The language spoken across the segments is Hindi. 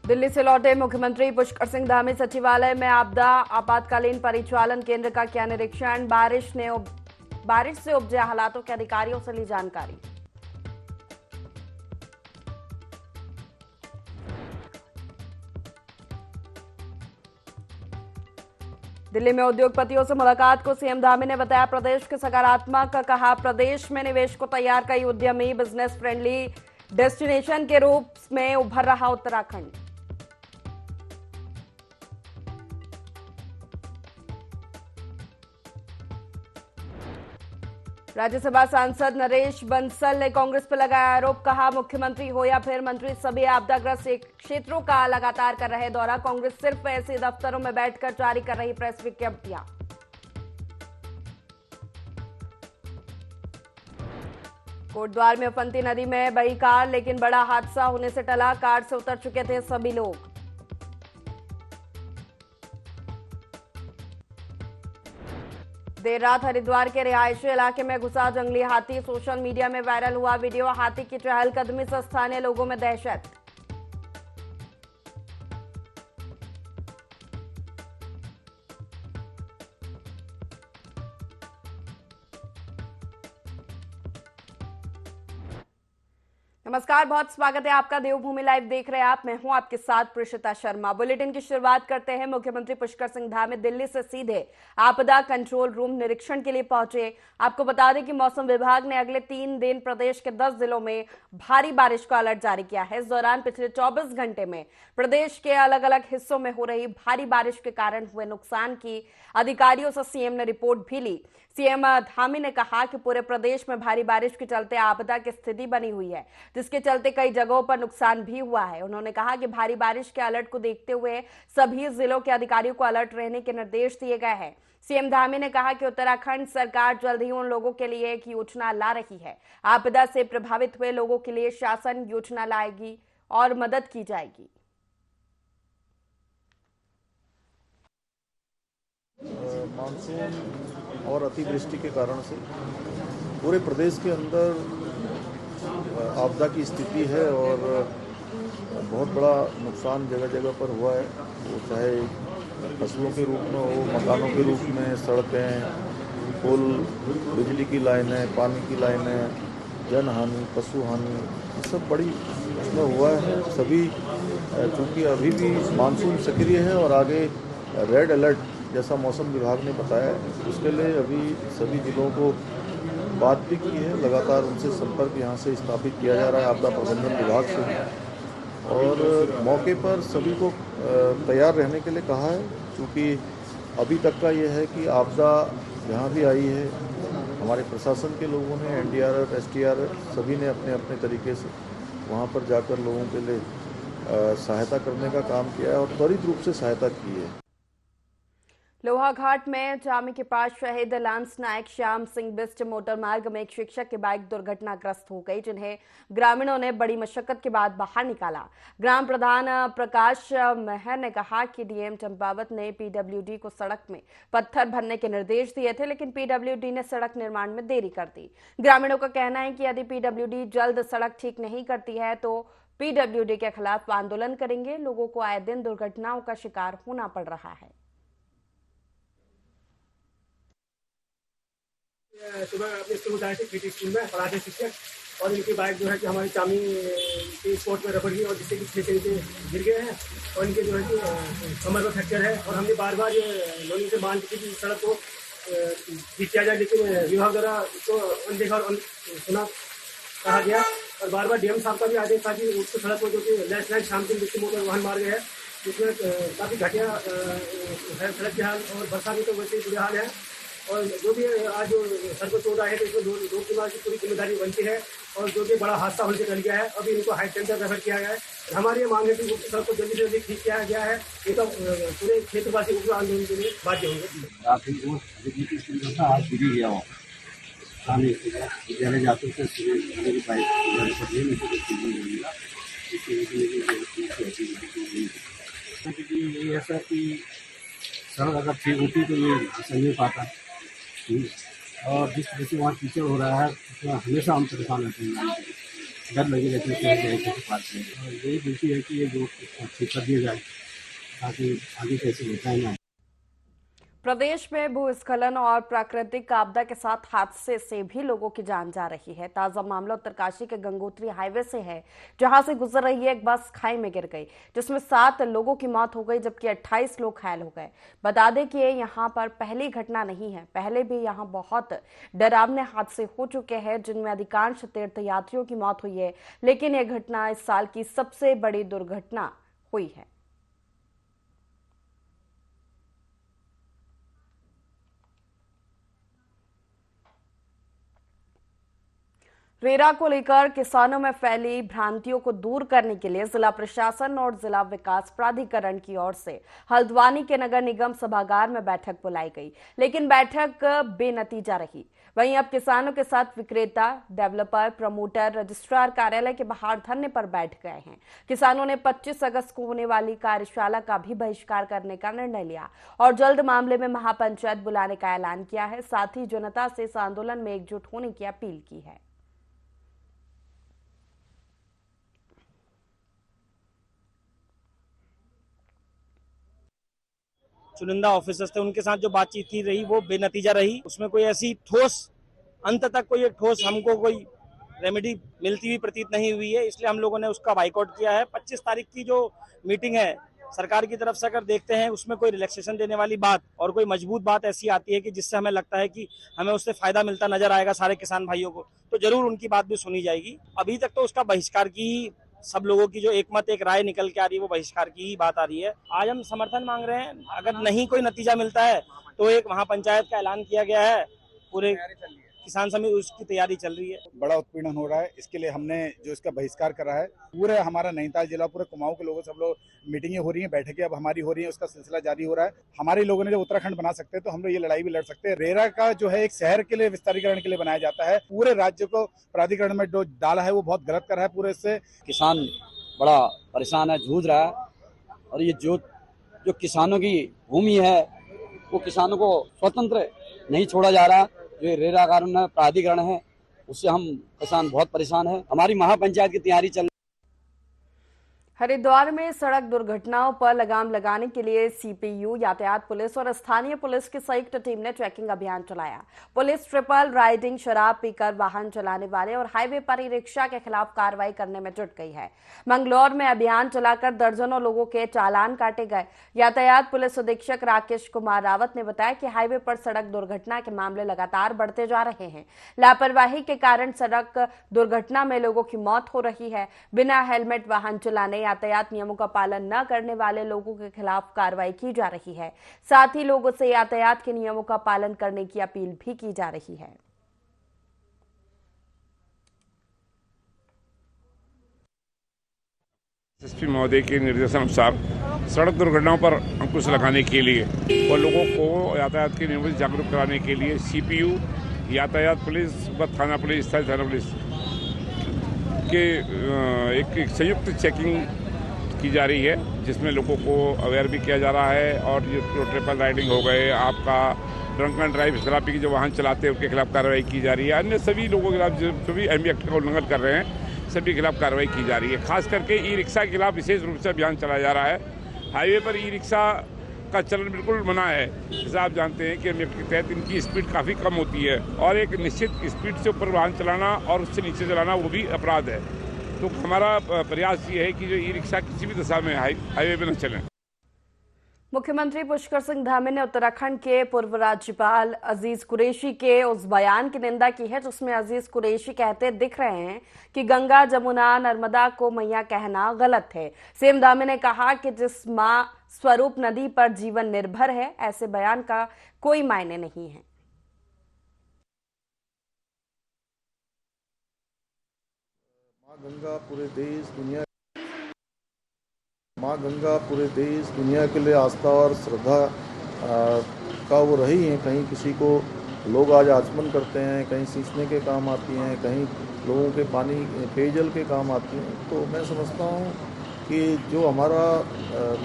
दिल्ली से लौटे मुख्यमंत्री पुष्कर सिंह धामी सचिवालय में आपदा आपातकालीन परिचालन केंद्र का किया निरीक्षण। बारिश से उपजे हालातों के अधिकारियों से ली जानकारी। दिल्ली में उद्योगपतियों से मुलाकात को सीएम धामी ने बताया प्रदेश के सकारात्मक। कहा प्रदेश में निवेश को तैयार कई उद्यमी, बिजनेस फ्रेंडली डेस्टिनेशन के रूप में उभर रहा उत्तराखंड। राज्यसभा सांसद नरेश बंसल ने कांग्रेस पर लगाया आरोप। कहा मुख्यमंत्री हो या फिर मंत्री, सभी आपदाग्रस्त क्षेत्रों का लगातार कर रहे दौरा। कांग्रेस सिर्फ ऐसे दफ्तरों में बैठकर जारी कर रही प्रेस विज्ञप्तियां। कोटद्वार में फंती नदी में बही कार, लेकिन बड़ा हादसा होने से टला। कार से उतर चुके थे सभी लोग। देर रात हरिद्वार के रिहायशी इलाके में घुसा जंगली हाथी। सोशल मीडिया में वायरल हुआ वीडियो। हाथी की चहलकदमी से स्थानीय लोगों में दहशत। नमस्कार, बहुत स्वागत है आपका। देवभूमि लाइव देख रहे हैं आप। मैं हूं आपके साथ प्रिशिता शर्मा। बुलेटिन की शुरुआत करते हैं। मुख्यमंत्री पुष्कर सिंह धामी दिल्ली से सीधे आपदा कंट्रोल रूम निरीक्षण के लिए पहुंचे। आपको बता दें कि मौसम विभाग ने अगले 3 दिन प्रदेश के 10 जिलों में भारी बारिश का अलर्ट जारी किया है। इस दौरान पिछले 24 घंटे में प्रदेश के अलग अलग हिस्सों में हो रही भारी बारिश के कारण हुए नुकसान की अधिकारियों से सीएम ने रिपोर्ट भी ली। सीएम धामी ने कहा कि पूरे प्रदेश में भारी बारिश के चलते आपदा की स्थिति बनी हुई है, जिसके चलते कई जगहों पर नुकसान भी हुआ है। उन्होंने कहा कि भारी बारिश के अलर्ट को देखते हुए सभी जिलों के अधिकारियों को अलर्ट रहने के निर्देश दिए गए हैं। सीएम धामी ने कहा कि उत्तराखंड सरकार जल्द ही उन लोगों के लिए एक योजना ला रही है। आपदा से प्रभावित हुए लोगों के लिए शासन योजना लाएगी और मदद की जाएगी। मानसून और अतिवृष्टि के कारण से पूरे प्रदेश के अंदर आपदा की स्थिति है और बहुत बड़ा नुकसान जगह जगह पर हुआ है। वो चाहे फसलों के रूप में हो, मकानों के रूप में, सड़कें, पुल, बिजली की लाइनें, पानी की लाइनें, जन हानि, पशु हानि, ये सब बड़ी इसमें हुआ है। सभी चूँकि अभी भी मानसून सक्रिय है और आगे रेड अलर्ट जैसा मौसम विभाग ने बताया है, उसके लिए अभी सभी जिलों को बात भी की है। लगातार उनसे संपर्क यहाँ से स्थापित किया जा रहा है आपदा प्रबंधन विभाग से, और मौके पर सभी को तैयार रहने के लिए कहा है। क्योंकि अभी तक का ये है कि आपदा जहाँ भी आई है, हमारे प्रशासन के लोगों ने, एनडीआरएफ, एसडीआरएफ, सभी ने अपने अपने तरीके से वहाँ पर जाकर लोगों के लिए सहायता करने का काम किया है और त्वरित रूप से सहायता की है। लोहाघाट में जामी के पास शहीद लांस नायक श्याम सिंह बिस्ट मोटर मार्ग में एक शिक्षक की बाइक दुर्घटनाग्रस्त हो गई, जिन्हें ग्रामीणों ने बड़ी मशक्कत के बाद बाहर निकाला। ग्राम प्रधान प्रकाश मेहर ने कहा कि डीएम चंपावत ने पीडब्ल्यूडी को सड़क में पत्थर भरने के निर्देश दिए थे, लेकिन पीडब्ल्यूडी ने सड़क निर्माण में देरी कर दी। ग्रामीणों का कहना है कि यदि पीडब्ल्यूडी जल्द सड़क ठीक नहीं करती है तो पीडब्ल्यूडी के खिलाफ आंदोलन करेंगे। लोगों को आए दिन दुर्घटनाओं का शिकार होना पड़ रहा है। सुबह अपने स्कूल में जाए थे, पीटी स्कूल में पढ़ाते शिक्षक, और इनकी बाइक जो है कि हमारी चामी के स्पॉट में रबड़ गई और जिससे कि नीचे गिर गए हैं और इनके जो है कि कमर में फ्रैक्चर है। और हमने बार बार लोगों से मांग की कि सड़क को ठीक किया जाए, लेकिन विभाग द्वारा इसको अनदेखा और सुना कहा गया। और बार बार डीएम साहब का भी आदेश था कि उसको सड़क को जो कि लेफ्ट साइड शाम सिंह बिस्ट मोटर वाहन मार्ग है, जिसमें काफ़ी घटिया है सड़क के हाल, और बरसात में तो वैसे ही बुरे हाल है। और जो भी आज जो सर को चोट आई है तो इसमें दो किलोमीटर की पूरी जिम्मेदारी बनती है, और जो भी बड़ा हादसा होने से टल गया है, अभी इनको हाई टेंशन रेफर किया गया है। हमारी ये मांग है कि सड़क को जल्दी से जल्दी ठीक किया गया है, ये तो पूरे क्षेत्रवासी उग्र आंदोलन के लिए बाध्य होंगे। आज गिरी गया हो जाते ये ऐसा कि सड़क अगर ठीक होती तो ये सही नहीं पाता। और जिस तरह से वहाँ कीचड़ हो रहा है उसमें हमेशा हम परेशान रहते हैं। डर लगी रहती है कि ऐसे पार करेंगे। यही विनती है कि ये जो ठीक कर दिया जाए ताकि आगे कैसे होता है ना। प्रदेश में भूस्खलन और प्राकृतिक आपदा के साथ हादसे से भी लोगों की जान जा रही है। ताजा मामला उत्तरकाशी के गंगोत्री हाईवे से है, जहां से गुजर रही एक बस खाई में गिर गई, जिसमें 7 लोगों की मौत हो गई, जबकि 28 लोग घायल हो गए। बता दें कि ये यहां पर पहली घटना नहीं है, पहले भी यहां बहुत डरावने हादसे हो चुके हैं, जिनमें अधिकांश तीर्थयात्रियों की मौत हुई है। लेकिन यह घटना इस साल की सबसे बड़ी दुर्घटना हुई है। रेरा को लेकर किसानों में फैली भ्रांतियों को दूर करने के लिए जिला प्रशासन और जिला विकास प्राधिकरण की ओर से हल्द्वानी के नगर निगम सभागार में बैठक बुलाई गई, लेकिन बैठक बेनतीजा रही। वहीं अब किसानों के साथ विक्रेता, डेवलपर, प्रमोटर, रजिस्ट्रार कार्यालय के बाहर धरने पर बैठ गए हैं। किसानों ने 25 अगस्त को होने वाली कार्यशाला का भी बहिष्कार करने का निर्णय लिया और जल्द मामले में महापंचायत बुलाने का ऐलान किया है। साथ ही जनता से इस आंदोलन में एकजुट होने की अपील की है। चुनिंदा ऑफिसर्स थे, उनके साथ जो बातचीत थी रही वो बेनतीजा रही। उसमें कोई ऐसी ठोस अंत तक कोई एक ठोस हमको कोई रेमेडी मिलती हुई प्रतीत नहीं हुई है, इसलिए हम लोगों ने उसका बाइकआउट किया है। 25 तारीख की जो मीटिंग है सरकार की तरफ से अगर देखते हैं उसमें कोई रिलैक्सेशन देने वाली बात और कोई मजबूत बात ऐसी आती है कि जिससे हमें लगता है कि हमें उससे फायदा मिलता नजर आएगा सारे किसान भाइयों को, तो जरूर उनकी बात भी सुनी जाएगी। अभी तक तो उसका बहिष्कार की सब लोगों की जो एकमत एक राय निकल के आ रही है वो बहिष्कार की ही बात आ रही है। आज हम समर्थन मांग रहे हैं, अगर नहीं कोई नतीजा मिलता है तो एक महापंचायत का ऐलान किया गया है, पूरे किसान समिति उसकी तैयारी चल रही है। बड़ा उत्पीड़न हो रहा है, इसके लिए हमने जो इसका बहिष्कार करा है। पूरे हमारा नैनीताल जिला, पूरे कुमाऊं के लोगों से सब लोग मीटिंगें हो रही हैं, बैठकें अब हमारी हो रही हैं, उसका सिलसिला जारी हो रहा है। हमारे लोगों ने जब उत्तराखंड बना सकते हैं तो हम लोग ये लड़ाई भी लड़ सकते हैं। रेरा का जो है एक शहर के लिए विस्तारीकरण के लिए बनाया जाता है, पूरे राज्य को प्राधिकरण में जो डाला है वो बहुत गलत कर रहा है। पूरे इससे किसान बड़ा परेशान है, जूझ रहा है। और ये जो किसानों की भूमि है वो किसानों को स्वतंत्र नहीं छोड़ा जा रहा। जो रेरा कानून प्राधिकरण है उससे हम किसान बहुत परेशान है। हमारी महापंचायत की तैयारी चल। हरिद्वार में सड़क दुर्घटनाओं पर लगाम लगाने के लिए सीपीयू, यातायात पुलिस और स्थानीय पुलिस की संयुक्त टीम ने चेकिंग अभियान चलाया। पुलिस ट्रिपल राइडिंग, शराब पीकर वाहन चलाने वाले और हाईवे पर ई रिक्शा के खिलाफ कार्रवाई करने में जुट गई है। मंगलौर में अभियान चलाकर दर्जनों लोगों के चालान काटे गए। यातायात पुलिस अधीक्षक राकेश कुमार रावत ने बताया कि हाईवे पर सड़क दुर्घटना के मामले लगातार बढ़ते जा रहे हैं। लापरवाही के कारण सड़क दुर्घटना में लोगों की मौत हो रही है। बिना हेलमेट वाहन चलाने, यातायात नियमों का पालन न करने वाले लोगों के खिलाफ कार्रवाई की जा रही है। साथ ही लोगों से यातायात के नियमों का पालन करने की अपील भी की जा रही है। एसपी महोदय के निर्देशानुसार सड़क दुर्घटनाओं पर अंकुश लगाने के लिए और लोगों को यातायात के नियमों से जागरूक कराने के लिए सीपीयू, यातायात पुलिस व थाना पुलिस, स्थानीय थाना पुलिस के एक संयुक्त चेकिंग की जा रही है, जिसमें लोगों को अवेयर भी किया जा रहा है। और ये ट्रिपल राइडिंग हो गए, आपका ड्रंक एंड ड्राइव, शराब पी के जो वाहन चलाते हैं उनके खिलाफ कार्रवाई की जा रही है। अन्य सभी लोगों के खिलाफ जो भी एमवी एक्ट का उल्लंघन कर रहे हैं सभी के खिलाफ कार्रवाई की जा रही है। खास करके ई रिक्शा के खिलाफ विशेष रूप से अभियान चलाया जा रहा है। हाईवे पर ई रिक्शा का चलन बिल्कुल मना है। जैसा आप जानते हैं कि एमवी एक्ट के तहत इनकी स्पीड काफ़ी कम होती है और एक निश्चित स्पीड से ऊपर वाहन चलाना और उससे नीचे चलाना वो भी अपराध है। तो हमारा प्रयास ये है कि जो ई रिक्शा किसी भी दशा में हाईवे पे न चलें। मुख्यमंत्री पुष्कर सिंह धामी ने उत्तराखंड के पूर्व राज्यपाल अजीज कुरैशी के उस बयान की निंदा की है जिसमें अजीज कुरैशी कहते दिख रहे हैं कि गंगा, जमुना, नर्मदा को मैया कहना गलत है। सीएम धामी ने कहा कि जिस मां स्वरूप नदी पर जीवन निर्भर है, ऐसे बयान का कोई मायने नहीं है। माँ गंगा पूरे देश दुनिया के लिए आस्था और श्रद्धा का वो रही हैं। कहीं किसी को लोग आज आचमन करते हैं, कहीं सींचने के काम आती हैं, कहीं लोगों के पानी पेयजल के काम आती हैं। तो मैं समझता हूँ कि जो हमारा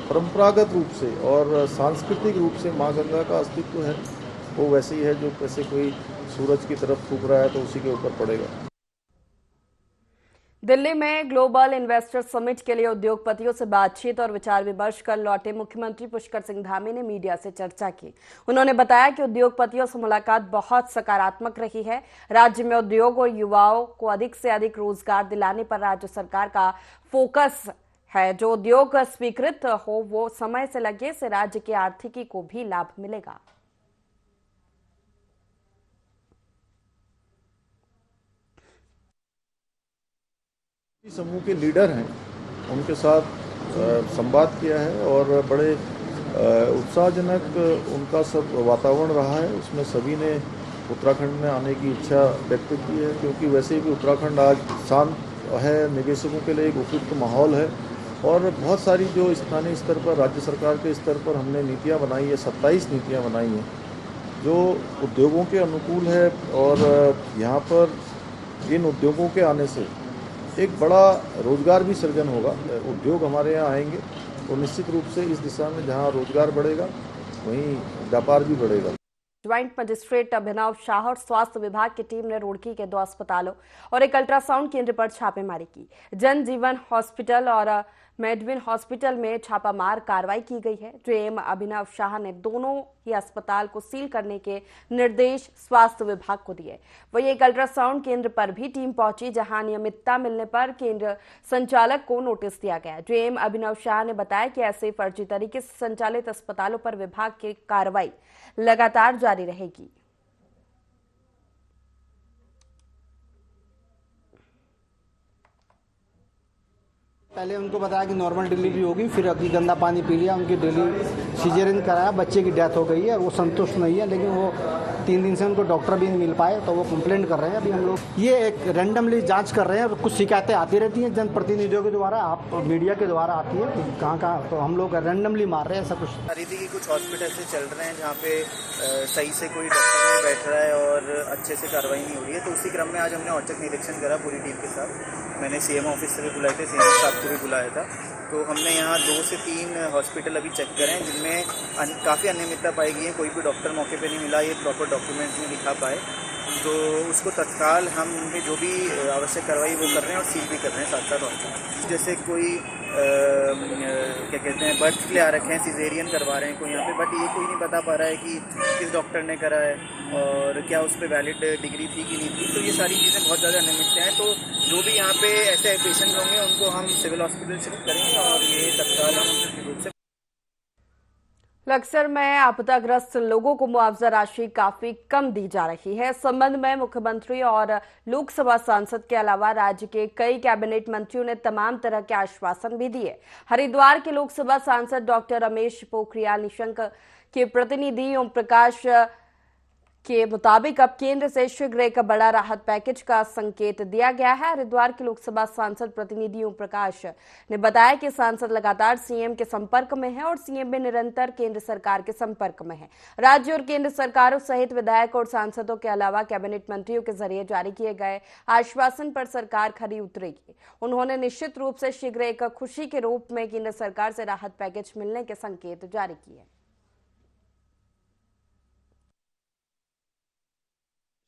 परंपरागत रूप से और सांस्कृतिक रूप से माँ गंगा का अस्तित्व है वो वैसे ही है। जो कैसे कोई सूरज की तरफ फूंक रहा है तो उसी के ऊपर पड़ेगा। दिल्ली में ग्लोबल इन्वेस्टर समिट के लिए उद्योगपतियों से बातचीत और विचार विमर्श कर लौटे मुख्यमंत्री पुष्कर सिंह धामी ने मीडिया से चर्चा की। उन्होंने बताया कि उद्योगपतियों से मुलाकात बहुत सकारात्मक रही है। राज्य में उद्योग और युवाओं को अधिक से अधिक रोजगार दिलाने पर राज्य सरकार का फोकस है। जो उद्योग स्वीकृत हो वो समय से लगे से राज्य की आर्थिकी को भी लाभ मिलेगा। समूह के लीडर हैं, उनके साथ संवाद किया है और बड़े उत्साहजनक उनका सब वातावरण रहा है। उसमें सभी ने उत्तराखंड में आने की इच्छा व्यक्त की है, क्योंकि वैसे भी उत्तराखंड आज शांत है, निवेशकों के लिए एक उपयुक्त माहौल है और बहुत सारी जो स्थानीय स्तर पर, राज्य सरकार के स्तर पर हमने नीतियाँ बनाई है, 27 नीतियाँ बनाई हैं जो उद्योगों के अनुकूल है। और यहाँ पर इन उद्योगों के आने से एक बड़ा रोजगार भी सृजन होगा। उद्योग हमारे यहाँ आएंगे तो निश्चित रूप से इस दिशा में जहाँ रोजगार बढ़ेगा वहीं व्यापार भी बढ़ेगा। ज्वाइंट मजिस्ट्रेट अभिनव शाह और स्वास्थ्य विभाग की टीम ने रुड़की के 2 अस्पतालों और एक अल्ट्रासाउंड केंद्र पर छापेमारी की। जनजीवन हॉस्पिटल और मेडविन हॉस्पिटल में छापामार कार्रवाई की गई है। जेएम अभिनव शाह ने दोनों ही अस्पताल को सील करने के निर्देश स्वास्थ्य विभाग को दिए। वही एक अल्ट्रासाउंड केंद्र पर भी टीम पहुंची, जहां अनियमितता मिलने पर केंद्र संचालक को नोटिस दिया गया। जेएम अभिनव शाह ने बताया कि ऐसे फर्जी तरीके से संचालित अस्पतालों पर विभाग की कार्रवाई लगातार जारी रहेगी। पहले उनको बताया कि नॉर्मल डिलीवरी होगी, फिर अभी गंदा पानी पी लिया, उनकी डिलीवरी सीजरियन कराया, बच्चे की डेथ हो गई है और वो संतुष्ट नहीं है। लेकिन वो 3 दिन से उनको डॉक्टर भी नहीं मिल पाए, तो वो कंप्लेंट कर रहे हैं। अभी हम लोग ये एक रैंडमली जांच कर रहे हैं और कुछ शिकायतें आती रहती हैं जनप्रतिनिधियों के द्वारा, आप मीडिया के द्वारा आती है कि कहाँ, तो हम लोग रैंडमली मार रहे हैं ऐसा कुछ। खरीदी की कुछ हॉस्पिटल से चल रहे हैं जहाँ पे सही से कोई डॉक्टर नहीं बैठ रहा है और अच्छे से कार्रवाई नहीं हो रही है। तो उसी क्रम में आज हमने औचक निरीक्षण करा पूरी टीम के साथ। मैंने सीएम ऑफिस से भी बुलाए थे, सीएम साहब को भी बुलाया था। तो हमने यहाँ 2 से 3 हॉस्पिटल अभी चेक करे हैं जिनमें काफ़ी अनियमितता पाई गई है। कोई भी डॉक्टर मौके पे नहीं मिला, ये प्रॉपर डॉक्यूमेंट्स में दिखा पाए, तो उसको तत्काल हम उनके जो भी आवश्यक कार्रवाई वो कर रहे हैं और सील भी कर रहे हैं साथ साथ हॉस्पिटल। जैसे कोई क्या कहते हैं बर्थ ले आ रखे हैं, सिजेरियन करवा रहे हैं कोई यहाँ पे, बट ये कोई नहीं बता पा रहा है कि किस डॉक्टर ने करा है और क्या उस पर वैलिड डिग्री थी कि नहीं थी। तो ये सारी चीज़ें बहुत ज़्यादा अनियमितता हैं। तो जो भी यहाँ पे ऐसे पेशेंट होंगे उनको हम सिविल हॉस्पिटल शिफ्ट करेंगे और ये तत्काल हम रूप से। लक्सर में आपदाग्रस्त लोगों को मुआवजा राशि काफी कम दी जा रही है। इस संबंध में मुख्यमंत्री और लोकसभा सांसद के अलावा राज्य के कई कैबिनेट मंत्रियों ने तमाम तरह के आश्वासन भी दिए। हरिद्वार के लोकसभा सांसद डॉक्टर रमेश पोखरियाल निशंक के प्रतिनिधि ओम प्रकाश के मुताबिक अब केंद्र से शीघ्र एक बड़ा राहत पैकेज का संकेत दिया गया है। हरिद्वार के लोकसभा सांसद प्रतिनिधि ओम प्रकाश ने बताया कि सांसद लगातार सीएम के संपर्क में है और सीएम भी निरंतर केंद्र सरकार के संपर्क में है। राज्य और केंद्र सरकारों सहित विधायक और सांसदों के अलावा कैबिनेट मंत्रियों के जरिए जारी किए गए आश्वासन पर सरकार खरी उतरेगी। उन्होंने निश्चित रूप से शीघ्र एक खुशी के रूप में केंद्र सरकार से राहत पैकेज मिलने के संकेत जारी किए।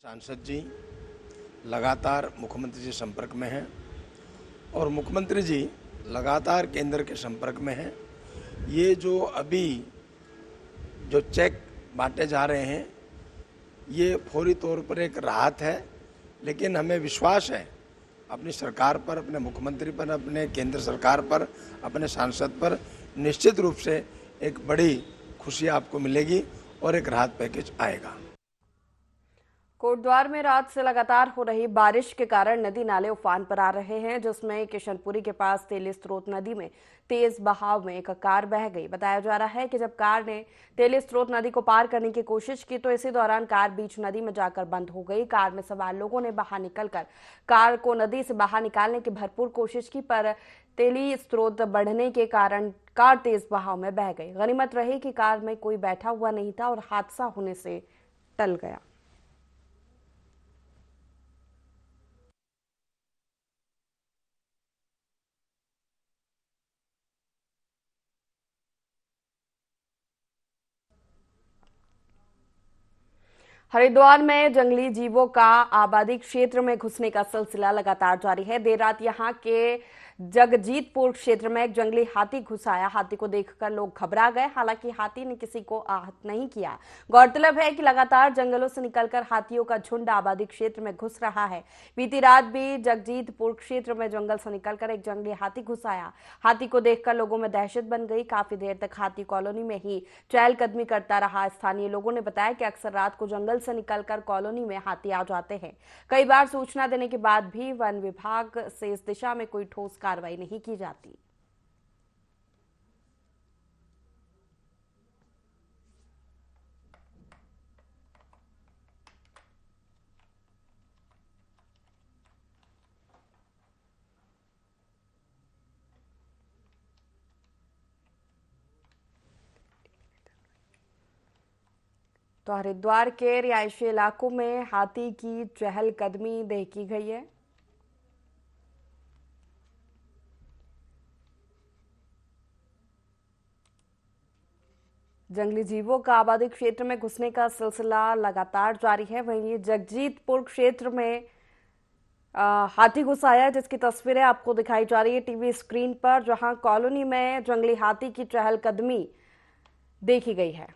सांसद जी लगातार मुख्यमंत्री जी संपर्क में हैं और मुख्यमंत्री जी लगातार केंद्र के संपर्क में हैं। ये जो अभी जो चेक बांटे जा रहे हैं ये फौरी तौर पर एक राहत है, लेकिन हमें विश्वास है अपनी सरकार पर, अपने मुख्यमंत्री पर, अपने केंद्र सरकार पर, अपने सांसद पर। निश्चित रूप से एक बड़ी खुशी आपको मिलेगी और एक राहत पैकेज आएगा। कोटद्वार में रात से लगातार हो रही बारिश के कारण नदी नाले उफान पर आ रहे हैं, जिसमें किशनपुरी के पास तेली स्रोत नदी में तेज बहाव में एक कार बह गई। बताया जा रहा है कि जब कार ने तेली स्रोत नदी को पार करने की कोशिश की तो इसी दौरान कार बीच नदी में जाकर बंद हो गई। कार में सवार लोगों ने बाहर निकलकर कार को नदी से बाहर निकालने की भरपूर कोशिश की, पर तेली स्रोत बढ़ने के कारण कार तेज बहाव में बह गई। गनीमत रही कि कार में कोई बैठा हुआ नहीं था और हादसा होने से टल गया। हरिद्वार में जंगली जीवों का आबादी क्षेत्र में घुसने का सिलसिला लगातार जारी है। देर रात यहां के जगजीतपुर क्षेत्र में एक जंगली हाथी घुस आया। हाथी को देखकर लोग घबरा गए। हालांकि हाथी ने किसी को आहत नहीं किया। गौरतलब है कि लगातार जंगलों से निकलकर हाथियों का झुंड आबादी क्षेत्र में घुस रहा है। बीती रात भी जगजीतपुर क्षेत्र में जंगल से निकलकर एक जंगली हाथी घुस आया। हाथी को देखकर लोगों में दहशत बन गई। काफी देर तक हाथी कॉलोनी में ही चहलकदमी करता रहा। स्थानीय लोगों ने बताया कि अक्सर रात को जंगल से निकलकर कॉलोनी में हाथी आ जाते हैं। कई बार सूचना देने के बाद भी वन विभाग से इस दिशा में कोई ठोस कार्रवाई नहीं की जाती। तो हरिद्वार के रिहायशी इलाकों में हाथी की चहलकदमी देखी गई है। जंगली जीवों का आबादी क्षेत्र में घुसने का सिलसिला लगातार जारी है। वहीं जगजीतपुर क्षेत्र में हाथी घुस आया, जिसकी तस्वीरें आपको दिखाई जा रही है टीवी स्क्रीन पर, जहां कॉलोनी में जंगली हाथी की चहलकदमी देखी गई है।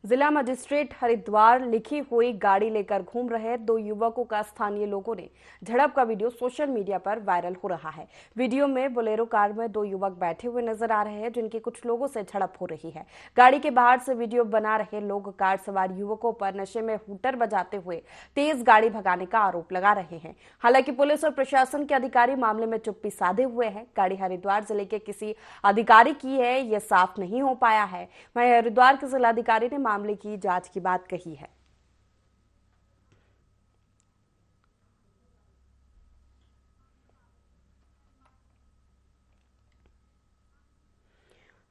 जिला मजिस्ट्रेट हरिद्वार लिखी हुई गाड़ी लेकर घूम रहे दो युवकों का स्थानीय लोगों ने झड़प का वीडियो सोशल मीडिया पर वायरल हो रहा है। वीडियो में बोलेरो कार में दो युवक बैठे हुए नजर आ रहे हैं, जिनकी कुछ लोगों से झड़प हो रही है। गाड़ी के बाहर से वीडियो बना रहे लोग कार सवार युवकों पर नशे में हूटर बजाते हुए तेज गाड़ी भगाने का आरोप लगा रहे हैं। हालांकि पुलिस और प्रशासन के अधिकारी मामले में चुप्पी साधे हुए हैं। गाड़ी हरिद्वार जिले के किसी अधिकारी की है, यह साफ नहीं हो पाया है। वहीं हरिद्वार के जिलाधिकारी ने मामले की जांच की बात कही है।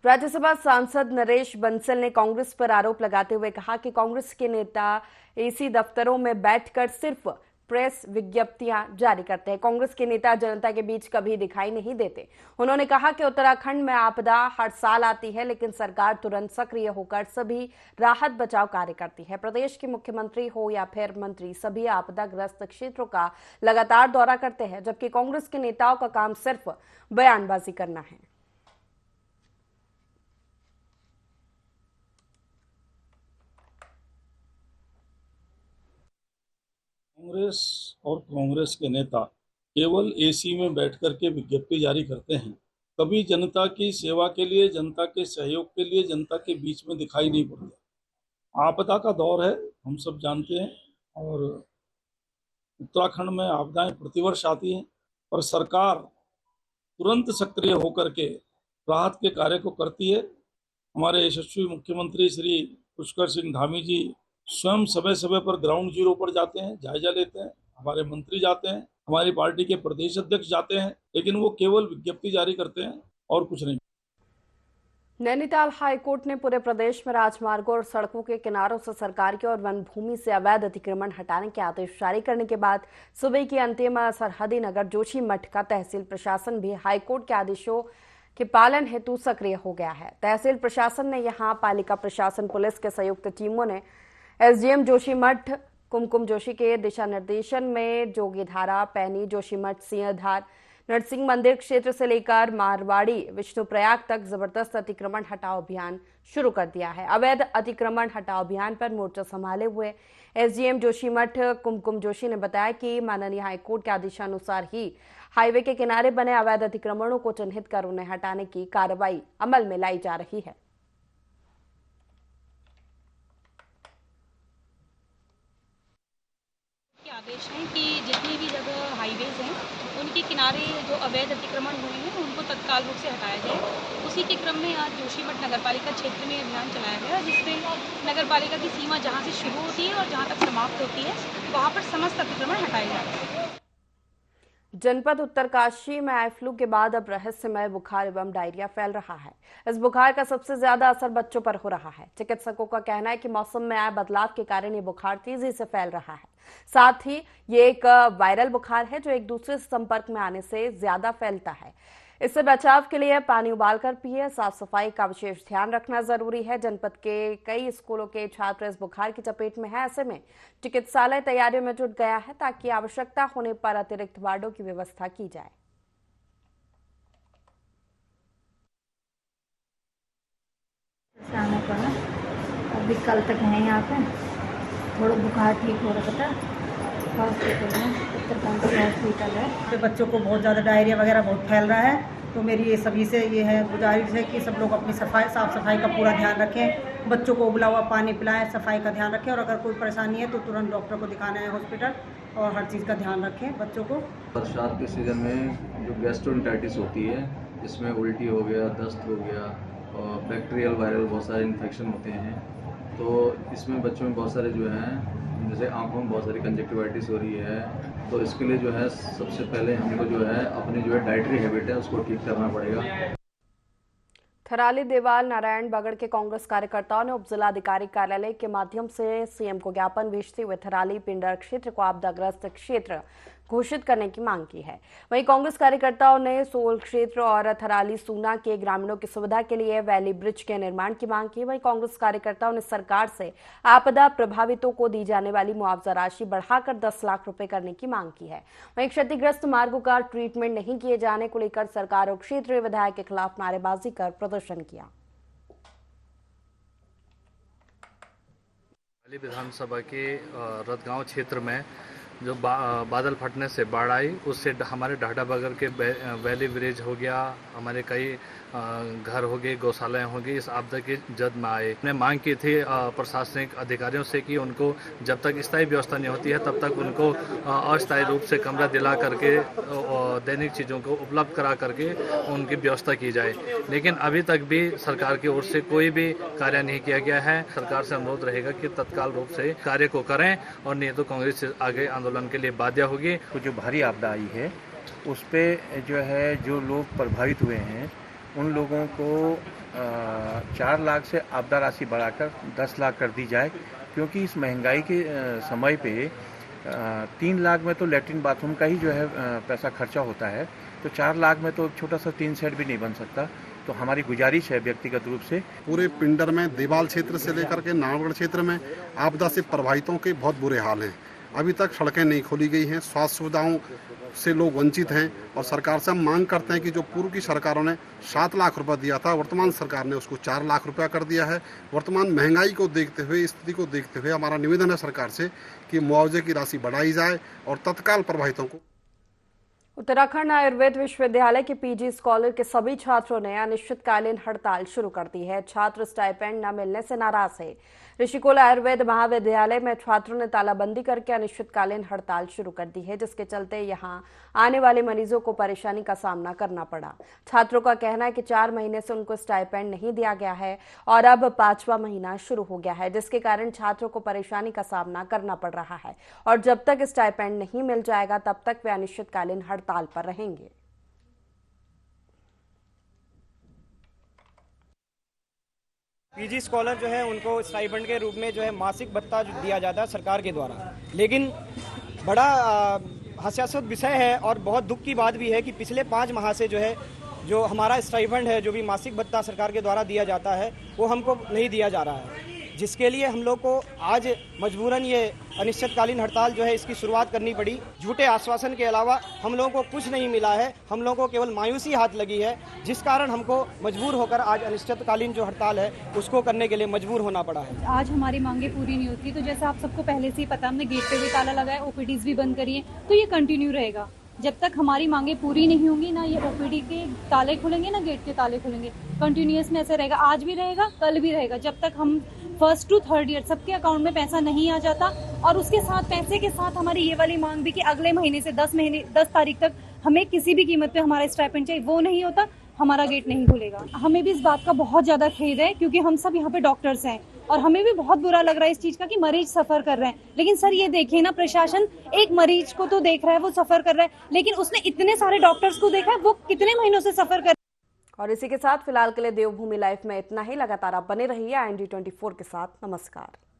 राज्यसभा सांसद नरेश बंसल ने कांग्रेस पर आरोप लगाते हुए कहा कि कांग्रेस के नेता एसी दफ्तरों में बैठकर सिर्फ प्रेस विज्ञप्तियां जारी करते हैं। कांग्रेस के नेता जनता के बीच कभी दिखाई नहीं देते। उन्होंने कहा कि उत्तराखंड में आपदा हर साल आती है, लेकिन सरकार तुरंत सक्रिय होकर सभी राहत बचाव कार्य करती है। प्रदेश के मुख्यमंत्री हो या फिर मंत्री, सभी आपदाग्रस्त क्षेत्रों का लगातार दौरा करते हैं, जबकि कांग्रेस के नेताओं का काम सिर्फ बयानबाजी करना है। कांग्रेस और कांग्रेस के नेता केवल एसी में बैठकर के विज्ञप्ति जारी करते हैं, कभी जनता की सेवा के लिए, जनता के सहयोग के लिए, जनता के बीच में दिखाई नहीं पड़ता। आपदा का दौर है, हम सब जानते हैं, और उत्तराखंड में आपदाएं प्रतिवर्ष आती हैं, पर सरकार तुरंत सक्रिय होकर के राहत के कार्य को करती है। हमारे यशस्वी मुख्यमंत्री श्री पुष्कर सिंह धामी जी स्वयं समय समय पर ग्राउंड जीरो पर जाते हैं, जायजा लेते हैं। हमारे मंत्री जाते हैं, हमारी पार्टी के प्रदेश अध्यक्ष जाते हैं, लेकिन वो केवल विज्ञप्ति जारी करते हैं और कुछ नहीं। नैनीताल हाईकोर्ट ने पूरे प्रदेश में राजमार्गों और सड़कों के किनारों से सरकार की और वन भूमि से अवैध अतिक्रमण हटाने के आदेश जारी करने के बाद सुबह की अंतिम सरहदी नगर जोशीमठ का तहसील प्रशासन भी हाईकोर्ट के आदेशों के पालन हेतु सक्रिय हो गया है। तहसील प्रशासन ने यहां पालिका प्रशासन, पुलिस के संयुक्त टीमों ने एसडीएम जोशीमठ कुमकुम जोशी के दिशा निर्देशन में जोगीधारा, पैनी, जोशीमठ, सिंहधार, नरसिंह मंदिर क्षेत्र से लेकर मारवाड़ी विष्णुप्रयाग तक जबरदस्त अतिक्रमण हटाओ अभियान शुरू कर दिया है। अवैध अतिक्रमण हटाओ अभियान पर मोर्चा संभाले हुए एसडीएम जोशीमठ कुमकुम जोशी ने बताया कि माननीय हाईकोर्ट के आदेशानुसार ही हाईवे के किनारे बने अवैध अतिक्रमणों को चिन्हित कर उन्हें हटाने की कार्रवाई अमल में लाई जा रही है। आदेश है कि जितनी भी जगह हाईवेज हैं उनके किनारे जो अवैध अतिक्रमण हुए हैं उनको तत्काल रूप से हटाया जाए। उसी के क्रम में आज जोशीमठ नगरपालिका क्षेत्र में अभियान चलाया गया, जिसमें नगरपालिका की सीमा जहां से शुरू होती है और जहां तक समाप्त होती है वहां पर समस्त अतिक्रमण हटाए जा रहे हैं। जनपद उत्तरकाशी में आई फ्लू के बाद अब रहस्यमय बुखार एवं डायरिया फैल रहा है। इस बुखार का सबसे ज्यादा असर बच्चों पर हो रहा है। चिकित्सकों का कहना है कि मौसम में आए बदलाव के कारण ये बुखार तेजी से फैल रहा है। साथ ही ये एक वायरल बुखार है जो एक दूसरे से संपर्क में आने से ज्यादा फैलता है। इससे बचाव के लिए पानी उबालकर पिए। साफ सफाई का विशेष ध्यान रखना जरूरी है। जनपद के कई स्कूलों के छात्र इस बुखार की चपेट में है। ऐसे में चिकित्सालय तैयारियों में जुट गया है ताकि आवश्यकता होने पर अतिरिक्त वार्डों की व्यवस्था की जाए। आने को ना अभी कल तक है यहाँ पे, थोड़ा बुखार ठीक हो रहा था। हॉस्पिटल में उत्तरकाशी हॉस्पिटल है। बच्चों को बहुत ज़्यादा डायरिया वगैरह बहुत फैल रहा है, तो मेरी ये सभी से ये है गुजारिश है कि सब लोग अपनी साफ सफाई का पूरा ध्यान रखें। बच्चों को उबला हुआ पानी पिलाएं, सफाई का ध्यान रखें और अगर कोई परेशानी है तो तुरंत डॉक्टर को दिखाना है हॉस्पिटल, और हर चीज़ का ध्यान रखें बच्चों को। बरसात के सीज़न में जो गैस्ट्रोएंटेरिटिस होती है, इसमें उल्टी हो गया, दस्त हो गया और बैक्टीरियल वायरल बहुत सारे इन्फेक्शन होते हैं। तो इसमें बच्चों में बहुत सारे जो हैं, जैसे आंखों में बहुत सारी कंजक्टिवाइटिस हो रही है, तो इसके लिए जो है सबसे पहले हमको जो है अपनी जो है डाइटरी हैबिट है उसको ठीक करना पड़ेगा। थराली देवाल नारायण बगड़ के कांग्रेस कार्यकर्ताओं ने उपजिलाधिकारी कार्यालय के माध्यम से सीएम को ज्ञापन भेजते हुए थराली पिंडर क्षेत्र को आपदाग्रस्त क्षेत्र घोषित करने की मांग की है। वहीं कांग्रेस कार्यकर्ताओं ने सोल क्षेत्र और थराली सूना के ग्रामीणों की सुविधा के लिए वैली ब्रिज के निर्माण की मांग की। वहीं कांग्रेस कार्यकर्ताओं ने सरकार से आपदा प्रभावितों को दी जाने वाली मुआवजा राशि बढ़ाकर 10 लाख रुपए करने की मांग की है। वहीं क्षतिग्रस्त मार्गों का ट्रीटमेंट नहीं किए जाने को लेकर सरकार और क्षेत्रीय विधायक के खिलाफ नारेबाजी कर प्रदर्शन किया। विधानसभा के रतगांव क्षेत्र में जो बादल फटने से बाढ़ आई, उससे हमारे ढाढा बगर के वैली ब्रिज हो गया, हमारे कई घर हो गए, गौशालाएं हो गई, इस आपदा की जद में आए। हमने मांग की थी प्रशासनिक अधिकारियों से कि उनको जब तक स्थायी व्यवस्था नहीं होती है तब तक उनको अस्थायी रूप से कमरा दिला करके दैनिक चीज़ों को उपलब्ध करा करके उनकी व्यवस्था की जाए। लेकिन अभी तक भी सरकार की ओर से कोई भी कार्य नहीं किया गया है। सरकार से अनुरोध रहेगा कि तत्काल रूप से कार्य को करें और नहीं तो कांग्रेस आगे आंदोलन के लिए बाध्य होगी। जो भारी आपदा आई है उस पे जो है जो लोग प्रभावित हुए हैं उन लोगों को 4 लाख से आपदा राशि बढ़ाकर 10 लाख कर दी जाए, क्योंकि इस महंगाई के समय पे 3 लाख में तो लैट्रिन बाथरूम का ही जो है पैसा खर्चा होता है, तो 4 लाख में तो छोटा सा टीन शेड भी नहीं बन सकता। तो हमारी गुजारिश है व्यक्तिगत रूप से पूरे पिंडर में देवाल क्षेत्र से लेकर के नारायणगढ़ क्षेत्र में आपदा से प्रभावितों के बहुत बुरे हाल हैं। अभी तक सड़कें नहीं खोली गई हैं, स्वास्थ्य सुविधाओं से लोग वंचित हैं और सरकार से हम मांग करते हैं कि जो पूर्व की सरकारों ने 7 लाख रुपए दिया था, वर्तमान सरकार ने उसको 4 लाख रुपया कर दिया है। वर्तमान महंगाई को देखते हुए, स्थिति को देखते हुए हमारा निवेदन है सरकार से कि मुआवजे की राशि बढ़ाई जाए और तत्काल प्रभावितों को। उत्तराखंड आयुर्वेद विश्वविद्यालय के पीजी स्कॉलर के सभी छात्रों ने अनिश्चितकालीन हड़ताल शुरू कर दी है। छात्र स्टाइपेंड न मिलने से नाराज है। ऋषिकुल आयुर्वेद महाविद्यालय में छात्रों ने तालाबंदी करके अनिश्चितकालीन हड़ताल शुरू कर दी है, जिसके चलते यहां आने वाले मरीजों को परेशानी का सामना करना पड़ा। छात्रों का कहना है कि 4 महीने से उनको स्टाइपेंड नहीं दिया गया है और अब 5वां महीना शुरू हो गया है, जिसके कारण छात्रों को परेशानी का सामना करना पड़ रहा है और जब तक स्टाइपेंड नहीं मिल जाएगा तब तक वे अनिश्चितकालीन हड़ताल पर रहेंगे। पीजी स्कॉलर जो है उनको स्टाइपेंड के रूप में जो है मासिक भत्ता दिया जाता है सरकार के द्वारा, लेकिन बड़ा हास्यास्पद विषय है और बहुत दुख की बात भी है कि पिछले 5 माह से जो है जो हमारा स्टाइपेंड है, जो भी मासिक भत्ता सरकार के द्वारा दिया जाता है, वो हमको नहीं दिया जा रहा है, जिसके लिए हम लोग को आज मजबूरन ये अनिश्चितकालीन हड़ताल जो है इसकी शुरुआत करनी पड़ी। झूठे आश्वासन के अलावा हम लोगों को कुछ नहीं मिला है, हम लोगों को केवल मायूसी हाथ लगी है, जिस कारण हमको मजबूर होकर आज अनिश्चितकालीन जो हड़ताल है उसको करने के लिए मजबूर होना पड़ा है। आज हमारी मांगे पूरी नहीं होती तो जैसा आप सबको पहले से ही पता, हमने गेट पे भी ताला लगाया, ओपीडीज भी बंद करी है, तो ये कंटिन्यू रहेगा जब तक हमारी मांगे पूरी नहीं होंगी। ना ये ओपीडी के ताले खुलेंगे ना गेट के ताले खुलेंगे, कंटिन्यूअस में ऐसे रहेगा। आज भी रहेगा, कल भी रहेगा, जब तक हम 1st to 3rd ईयर सबके अकाउंट में पैसा नहीं आ जाता। और उसके साथ पैसे के साथ हमारी ये वाली मांग भी कि अगले महीने से 10 तारीख तक हमें किसी भी कीमत पे हमारा स्टाइपेंड चाहिए, वो नहीं होता, हमारा गेट नहीं खुलेगा। हमें भी इस बात का बहुत ज्यादा खेद है क्योंकि हम सब यहाँ पे डॉक्टर्स हैं और हमें भी बहुत बुरा लग रहा है इस चीज का कि मरीज सफर कर रहे हैं। लेकिन सर ये देखिए ना, प्रशासन एक मरीज को तो देख रहा है, वो सफर कर रहा है, लेकिन उसने इतने सारे डॉक्टर्स को देखा है, वो कितने महीनों से सफर कर। और इसी के साथ फिलहाल के लिए देवभूमि लाइव में इतना ही। लगातार आप बने रहिए IND24 के साथ। नमस्कार।